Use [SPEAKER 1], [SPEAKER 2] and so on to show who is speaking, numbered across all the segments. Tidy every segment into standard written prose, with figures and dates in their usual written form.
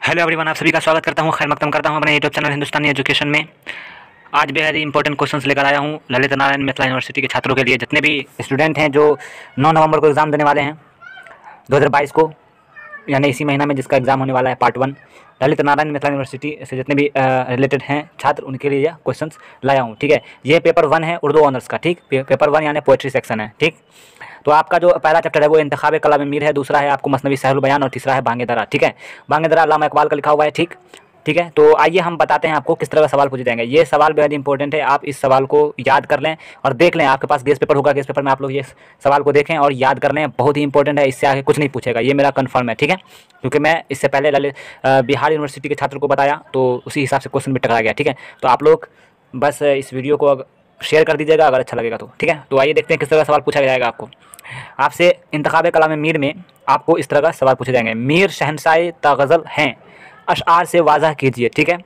[SPEAKER 1] Hello everyone, आप सभी का स्वागत करता हूं, खैर मकदम करता हूं अपने यूट्यूब चैनल हिंदुस्तानी एजुकेशन में। आज बेहद ही इंपॉर्टेंट क्वेश्चंस लेकर आया हूं ललित नारायण मिथिला यूनिवर्सिटी के छात्रों के लिए, जितने भी स्टूडेंट हैं जो 9 नवंबर को एग्ज़ाम देने वाले हैं 2022 को, यानी इसी महीना में जिसका एग्ज़ाम होने वाला है पार्ट 1। ललित नारायण मिथिला यूनिवर्सिटी से जितने भी रिलेटेड हैं छात्र, उनके लिए यह क्वेश्चंस लाया हूँ। ठीक है, ये पेपर 1 है उर्दू ऑनर्स का। ठीक, पेपर 1 यानी पोएट्री सेक्शन है। ठीक, तो आपका जो पहला चैप्टर है वो इंतखाब कलाम मीर है, दूसरा है आपको मसनवी सहरुल बयान और तीसरा है बांगे दरा। ठीक है, बांगे दरा अल्लामा इकबाल का लिखा हुआ है। ठीक ठीक है, तो आइए हम बताते हैं आपको किस तरह का सवाल पूछे जाएंगे। ये सवाल बेहद इंपॉर्टेंट है, आप इस सवाल को याद कर लें और देख लें। आपके पास गेस्ट पेपर होगा, गेस्ट पेपर में आप लोग ये सवाल को देखें और याद कर लें, बहुत ही इंपॉर्टेंट है। इससे आगे कुछ नहीं पूछेगा, ये मेरा कन्फर्म है। ठीक है, क्योंकि मैं इससे पहले बिहार यूनिवर्सिटी के छात्र को बताया तो उसी हिसाब से क्वेश्चन भी टकरा गया। ठीक है, तो आप लोग बस इस वीडियो को शेयर कर दीजिएगा अगर अच्छा लगेगा तो। ठीक है, तो आइए देखते हैं किस तरह का सवाल पूछा जाएगा आपको। आपसे इंतखाब कलाम मीर में आपको इस तरह का सवाल पूछे जाएंगे। मीर शहनशाह तग़ज़ल हैं, अशआर से वाज़ह कीजिए। ठीक है,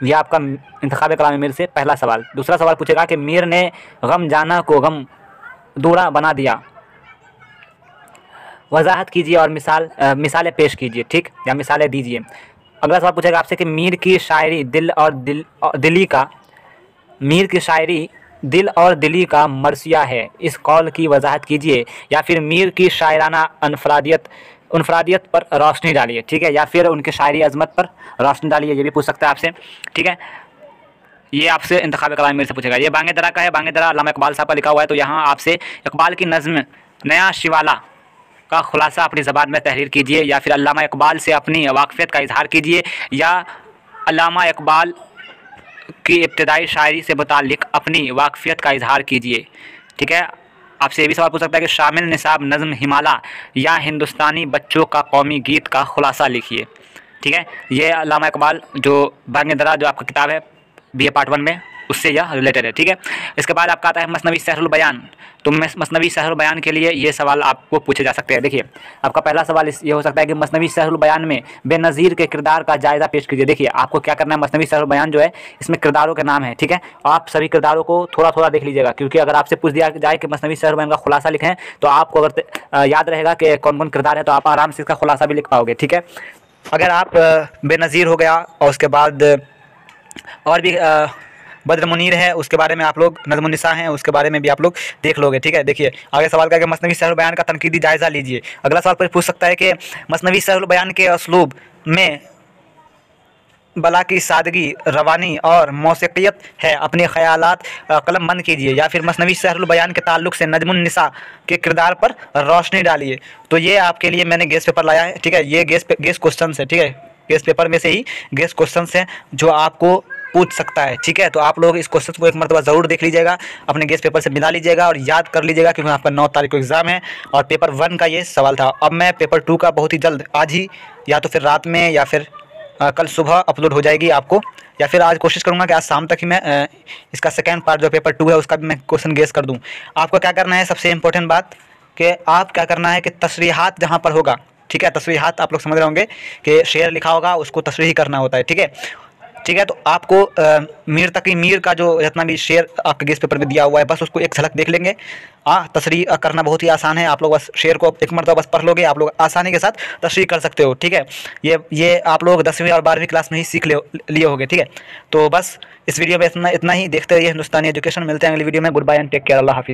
[SPEAKER 1] यह आपका इंतखाब कलाम मीर से पहला सवाल। दूसरा सवाल पूछेगा कि मीर ने गम जाना को गम दूरा बना दिया, वजाहत कीजिए और मिसालें पेश कीजिए। ठीक, या मिसालें दीजिए। अगला सवाल पूछेगा आपसे कि मीर की शायरी दिल और दिली का मरसिया है, इस कौल की वजाहत कीजिए। या फिर मीर की शायराना अनफरादियत पर रोशनी डालिए। ठीक है, या फिर उनके शायरी अजमत पर रोशनी डालिए, ये भी पूछ सकता है आपसे। ठीक है, ये आपसे इंतखाब कलाम मीर से पूछेगा। ये बांगे दरा का है, बांगे दरा अल्लामा इकबाल साहब का लिखा हुआ है। तो यहाँ आपसे इकबाल की नज़्म नया शिवाला का खुलासा अपनी ज़बान में तहरीर कीजिए, या फिर अल्लामा इकबाल से अपनी वाकफ़ियत का इजहार कीजिए, या अल्लामा इकबाल की इब्तदाई शायरी से मुताल्लिक़ अपनी वाकफ़ियत का इजहार कीजिए। ठीक है, आपसे ये भी सवाल पूछ सकता है कि शामिल निसाब नज़्म हिमाला या हिंदुस्तानी बच्चों का कौमी गीत का खुलासा लिखिए। ठीक है, ये अल्लामा इकबाल जो बांगे दरा जो आपका किताब है BA पार्ट 1 में, उससे यह रिलेटेड है। ठीक है, इसके बाद आपका आता है मसनवी सहरुल बयान। तो मसनवी सहरुल बयान के लिए ये सवाल आपको पूछे जा सकते हैं। देखिए, आपका पहला सवाल ये हो सकता है कि मसनवी सहरुल बयान में बेनज़ीर के किरदार का जायज़ा पेश कीजिए। देखिए, आपको क्या करना है, मसनवी सहरुल बयान जो है इसमें किरदारों के नाम है। ठीक है, आप सभी किरदारों को थोड़ा थोड़ा देख लीजिएगा, क्योंकि अगर आपसे पूछ दिया जाए कि मसनवी सहरुल बयान का खुलासा लिखें तो आपको अगर याद रहेगा कि कौन कौन किरदार है तो आप आराम से इसका खुलासा भी लिख पाओगे। ठीक है, अगर आप बेनज़ीर हो गया और उसके बाद और भी बद्र मुनीर है, उसके बारे में आप लोग नज़्मुन निसा हैं, उसके बारे में भी आप लोग देख लोगे। ठीक है, देखिए आगे सवाल का कि मसनवी सहरुल बयान का तनकीदी जायज़ा लीजिए। अगला सवाल पर पूछ सकता है कि मसनवी सहरुल बयान के असलूब में बला की सादगी, रवानी और मौसीक़ियत है, अपने ख़यालात कलम बंद कीजिए। या फिर मसनवी सहरुल बयान के ताल्लुक़ से नजमुन निसा के किरदार पर रोशनी डालिए। तो ये आपके लिए मैंने गेस्ट पेपर लाया है। ठीक है, ये गेस्ट क्वेश्चन है। ठीक है, गेस्ट पेपर में से ही गेस्ट क्वेश्चन हैं जो आपको पूछ सकता है। ठीक है, तो आप लोग इस क्वेश्चन को एक मरतबा ज़रूर देख लीजिएगा, अपने गेस्ट पेपर से मिला लीजिएगा और याद कर लीजिएगा, क्योंकि आपका 9 तारीख को एग्ज़ाम है और पेपर 1 का ये सवाल था। अब मैं पेपर 2 का बहुत ही जल्द, आज ही या तो फिर रात में या फिर कल सुबह अपलोड हो जाएगी आपको, या फिर आज कोशिश करूँगा कि आज शाम तक ही मैं इसका सेकेंड पार्ट जो पेपर 2 है उसका भी मैं क्वेश्चन गेस कर दूँ। आपको क्या करना है, सबसे इंपॉर्टेंट बात कि आप क्या करना है कि तशरीहात जहाँ पर होगा, ठीक है, तशरीहात आप लोग समझ रहे होंगे कि शेर लिखा होगा उसको तशरीह करना होता है। ठीक है, ठीक है, तो आपको मीर तकी मीर का जो जितना भी शेर आपके गेस्ट पेपर में दिया हुआ है बस उसको एक झलक देख लेंगे। तशरीह करना बहुत ही आसान है, आप लोग बस शेर को एक मरतबा बस पढ़ लोगे, आप लोग आसानी के साथ तशरीह कर सकते हो। ठीक है, ये आप लोग 10वीं और 12वीं क्लास में ही सीख लिए होगे। ठीक है, तो बस इस वीडियो में इतना ही। देखते रहिए हिंदुस्तानी एजुकेशन। मिलते हैं अगली वीडियो में। Good bye and take care. अल्लाह हाफिज़।